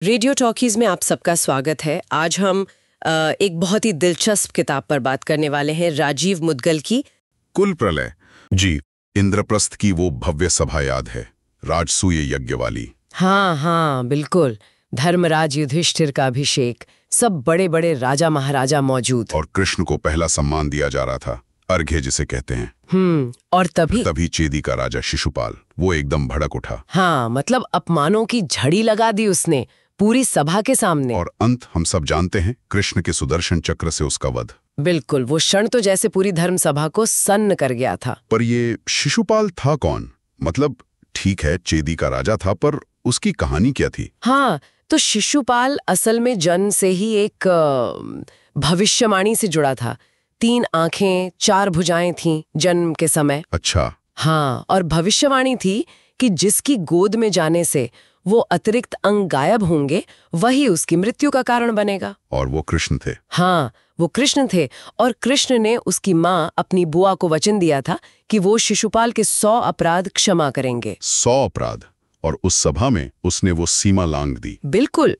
Radio talkies में आप सबका स्वागत है। आज हम एक बहुत ही दिलचस्प किताब पर बात करने वाले हैं, राजीव मुद्गल की कुल प्रलय। जी, इंद्रप्रस्थ की वो भव्य सभा याद है, राजसूय यज्ञ वाली। हाँ, बिल्कुल। धर्मराज युधिष्ठिर का अभिषेक, सब बड़े बड़े राजा महाराजा मौजूद। और कृष्ण को पहला सम्मान दिया जा रहा था, अर्घ्य जिसे कहते हैं। और तभी चेदी का राजा शिशुपाल वो एकदम भड़क उठा। हाँ, मतलब अपमानों की झड़ी लगा दी उसने पूरी सभा के सामने। और अंत हम सब जानते हैं, कृष्ण के सुदर्शन चक्र से उसका वध। बिल्कुल, वो क्षण तो जैसे पूरी धर्म सभा को सन्न कर गया था। पर ये शिशुपाल था कौन? मतलब ठीक है, चेदी का राजा था, पर उसकी कहानी क्या थी? हाँ, तो शिशुपाल असल में जन्म से ही एक भविष्यवाणी से जुड़ा था। 3 आंखें, 4 भुजाएं थीं जन्म के समय। अच्छा। हाँ, और भविष्यवाणी थी कि जिसकी गोद में जाने से वो अतिरिक्त अंग गायब होंगे, वही उसकी मृत्यु का कारण बनेगा। और वो कृष्ण थे। हाँ, वो कृष्ण थे। और कृष्ण ने उसकी माँ अपनी बुआ को वचन दिया था कि वो शिशुपाल के 100 अपराध क्षमा करेंगे। 100 अपराध? और उस सभा में उसने वो सीमा लांघ दी। बिल्कुल।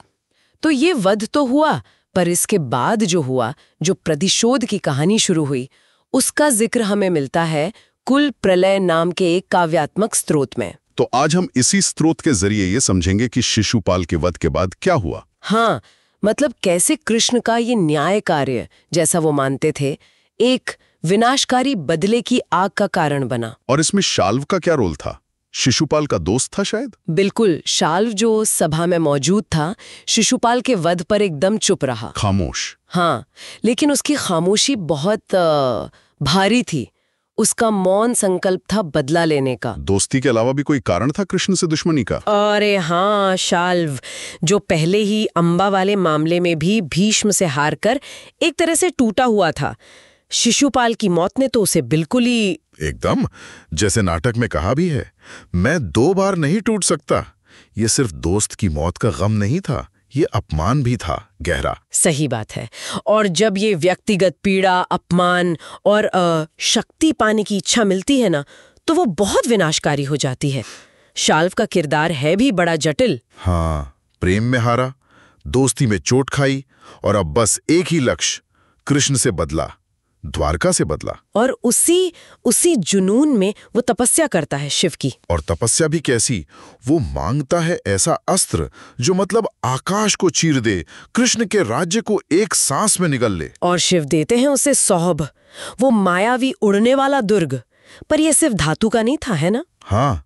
तो ये वध तो हुआ, पर इसके बाद जो हुआ, जो प्रतिशोध की कहानी शुरू हुई, उसका जिक्र हमें मिलता है कुल प्रलय नाम के एक काव्यात्मक स्रोत में। तो आज हम इसी स्रोत के जरिए ये समझेंगे कि शिशुपाल के वध के बाद क्या हुआ। हाँ, मतलब कैसे कृष्ण का ये न्याय कार्य, जैसा वो मानते थे, एक विनाशकारी बदले की आग का कारण बना। और इसमें शाल्व का क्या रोल था? शिशुपाल का दोस्त था शायद? बिल्कुल, शाल्व जो सभा में मौजूद था, शिशुपाल के वध पर एकदम चुप रहा, खामोश। हाँ, लेकिन उसकी खामोशी बहुत भारी थी। उसका मौन संकल्प था बदला लेने का। दोस्ती के अलावा भी कोई कारण था कृष्ण से दुश्मनी का? अरे हाँ, शाल्व जो पहले ही अंबा वाले मामले में भी भीष्म से हारकर एक तरह से टूटा हुआ था। शिशुपाल की मौत ने तो उसे बिल्कुल ही एकदम, जैसे नाटक में कहा भी है, मैं 2 बार नहीं टूट सकता। ये सिर्फ दोस्त की मौत का गम नहीं था, ये अपमान भी था गहरा। सही बात है। और जब ये व्यक्तिगत पीड़ा, अपमान और शक्ति पाने की इच्छा मिलती है ना, तो वो बहुत विनाशकारी हो जाती है। शाल्व का किरदार है भी बड़ा जटिल। हाँ, प्रेम में हारा, दोस्ती में चोट खाई, और अब बस एक ही लक्ष्य, कृष्ण से बदला, द्वारका से बदला। और उसी जुनून में वो तपस्या करता है शिव की। और तपस्या भी कैसी? वो मांगता है ऐसा अस्त्र जो मतलब आकाश को चीर दे, कृष्ण के राज्य को एक सांस में निगल ले। और शिव देते हैं उसे सौभ, वो मायावी उड़ने वाला दुर्ग। पर ये सिर्फ धातु का नहीं था, है ना? हाँ,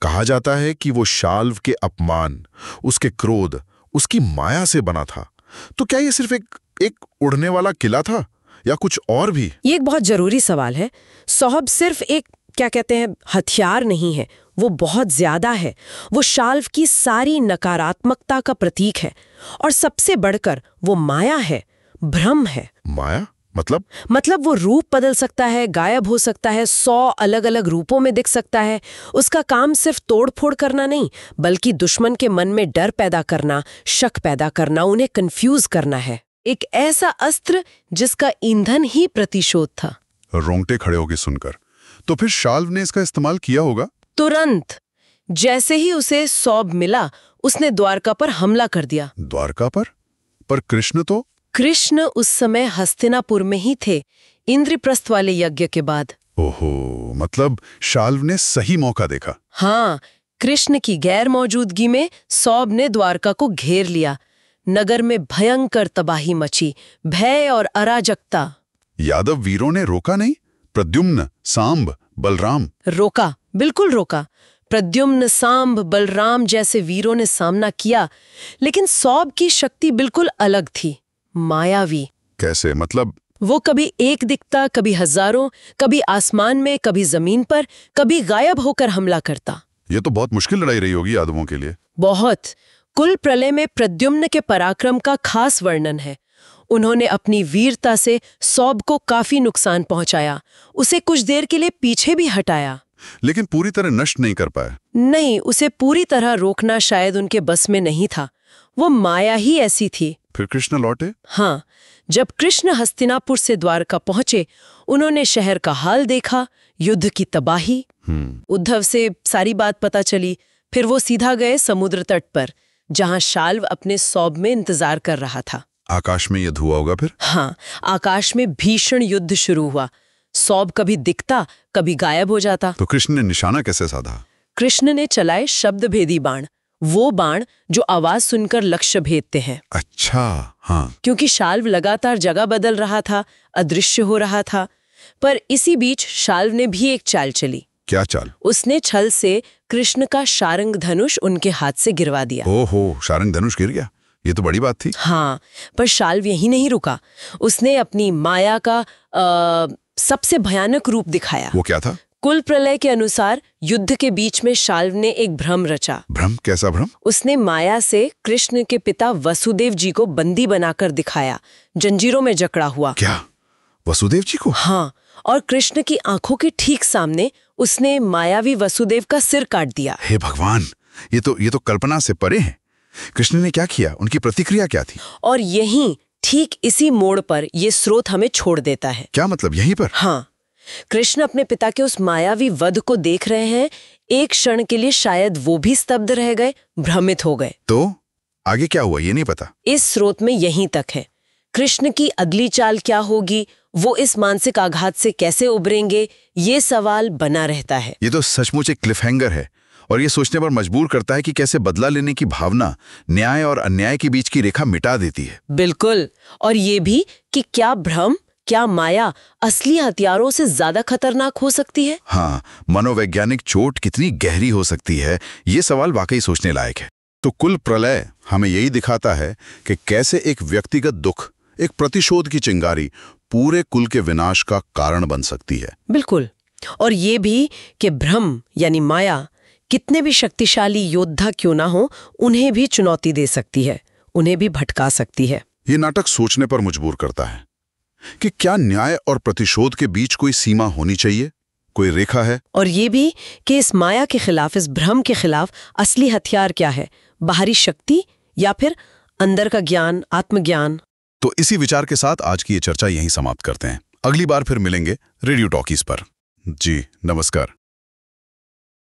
कहा जाता है कि वो शाल्व के अपमान, उसके क्रोध, उसकी माया से बना था। तो क्या ये सिर्फ एक उड़ने वाला किला था या कुछ और भी? ये एक बहुत जरूरी सवाल है। सौभ सिर्फ एक, क्या कहते हैं, हथियार नहीं है, वो बहुत ज्यादा है। वो शाल्व की सारी नकारात्मकता का प्रतीक है। और सबसे बढ़कर वो माया है, भ्रम है। माया मतलब? मतलब वो रूप बदल सकता है, गायब हो सकता है, 100 अलग अलग रूपों में दिख सकता है। उसका काम सिर्फ तोड़-फोड़ करना नहीं, बल्कि दुश्मन के मन में डर पैदा करना, शक पैदा करना, उन्हें कंफ्यूज करना है। एक ऐसा अस्त्र जिसका ईंधन ही प्रतिशोध था। रोंगटे खड़े होके सुनकर। तो फिर शाल्व ने इसका इस्तेमाल किया होगा? तुरंत जैसे ही उसे सौभ मिला, उसने द्वारका पर हमला कर दिया। द्वारका पर? पर कृष्ण तो? कृष्ण उस समय हस्तिनापुर में ही थे, इंद्रप्रस्थ वाले यज्ञ के बाद। ओहो, मतलब शाल्व ने सही मौका देखा। हाँ, कृष्ण की गैर मौजूदगी में सौभ ने द्वारका को घेर लिया। नगर में भयंकर तबाही मची, भय और अराजकता। यादव वीरों ने रोका नहीं? प्रद्युम्न, सांब, बलराम? रोका, बिल्कुल रोका। प्रद्युम्न, सांब, बलराम जैसे वीरों ने सामना किया, लेकिन सौभ की शक्ति बिल्कुल अलग थी, मायावी। कैसे मतलब? वो कभी एक दिखता, कभी हजारों, कभी आसमान में, कभी जमीन पर, कभी गायब होकर हमला करता। ये तो बहुत मुश्किल लड़ाई रही होगी यादवों के लिए। बहुत। कुल प्रलय में प्रद्युम्न के पराक्रम का खास वर्णन है। उन्होंने अपनी वीरता से सौभ को काफी नुकसान पहुंचाया, उसे कुछ देर के लिए पीछे भी हटाया। लेकिन पूरी तरह नष्ट नहीं कर पाए। नहीं, उसे पूरी तरह रोकना शायद उनके बस में नहीं था। वो माया ही ऐसी थी। फिर कृष्ण लौटे? हाँ, जब कृष्ण हस्तिनापुर से द्वारका पहुंचे, उन्होंने शहर का हाल देखा, युद्ध की तबाही। उद्धव से सारी बात पता चली। फिर वो सीधा गए समुद्र तट पर, जहां शाल्व अपने सौब में इंतजार कर रहा था। आकाश में युद्ध हुआ होगा फिर? हाँ, आकाश में भीषण युद्ध शुरू हुआ। सौब कभी दिखता, कभी गायब हो जाता। तो कृष्ण ने निशाना कैसे साधा? कृष्ण ने चलाए शब्दभेदी बाण, वो बाण जो आवाज सुनकर लक्ष्य भेदते हैं। अच्छा, हाँ। क्योंकि शाल्व लगातार जगह बदल रहा था, अदृश्य हो रहा था। पर इसी बीच शाल्व ने भी एक चाल चली। क्या चाल? उसने छल से कृष्ण का शारंग धनुष उनके हाथ से गिरवा दिया। ओहो, शारंग धनुष गिर गया, ये तो बड़ी बात थी। हाँ, पर शाल्व यही नहीं रुका। उसने अपनी माया का सबसे भयानक रूप दिखाया। वो क्या था? कुल प्रलय के अनुसार युद्ध के बीच में शाल्व ने एक भ्रम रचा। भ्रम? कैसा भ्रम? उसने माया से कृष्ण के पिता वसुदेव जी को बंदी बनाकर दिखाया, जंजीरों में जकड़ा हुआ। क्या, वसुदेव जी को? हाँ, और कृष्ण की आंखों के ठीक सामने उसने मायावी वसुदेव का सिर काट दिया। हे भगवान, ये तो कल्पना से परे है। कृष्ण ने क्या किया? उनकी प्रतिक्रिया क्या थी? और यहीं ठीक इसी मोड़ पर ये स्रोत हमें छोड़ देता है। क्या मतलब, यहीं पर? हाँ, कृष्ण अपने पिता के उस मायावी वध को देख रहे हैं। एक क्षण के लिए शायद वो भी स्तब्ध रह गए, भ्रमित हो गए। तो आगे क्या हुआ ये नहीं पता। इस स्रोत में यहीं तक है। कृष्ण की अगली चाल क्या होगी, वो इस मानसिक आघात से कैसे उबरेंगे, ये सवाल बना रहता है। ये तो सचमुच एक क्लिफहैंगर है और ये सोचने पर मजबूर करता है कि कैसे बदला लेने की भावना न्याय और अन्याय के बीच की रेखा मिटा देती है। बिल्कुल, और ये भी कि क्या भ्रम, क्या माया असली हथियारों से ज्यादा खतरनाक हो सकती है? हाँ, मनोवैज्ञानिक चोट कितनी गहरी हो सकती है, ये सवाल वाकई सोचने लायक है। तो कुल प्रलय हमें यही दिखाता है कि कैसे एक व्यक्तिगत दुख, एक प्रतिशोध की चिंगारी पूरे कुल के विनाश का कारण बन सकती है। बिल्कुल, और ये भी कि भ्रम यानी माया कितने भी शक्तिशाली योद्धा क्यों ना हो, उन्हें भी चुनौती दे सकती है, उन्हें भी भटका सकती है। ये नाटक सोचने पर मजबूर करता है कि क्या न्याय और प्रतिशोध के बीच कोई सीमा होनी चाहिए, कोई रेखा है? और ये भी कि इस माया के खिलाफ, इस भ्रम के खिलाफ असली हथियार क्या है, बाहरी शक्ति या फिर अंदर का ज्ञान, आत्मज्ञान? तो इसी विचार के साथ आज की ये चर्चा यहीं समाप्त करते हैं। अगली बार फिर मिलेंगे रेडियो टॉकीज पर। जी नमस्कार।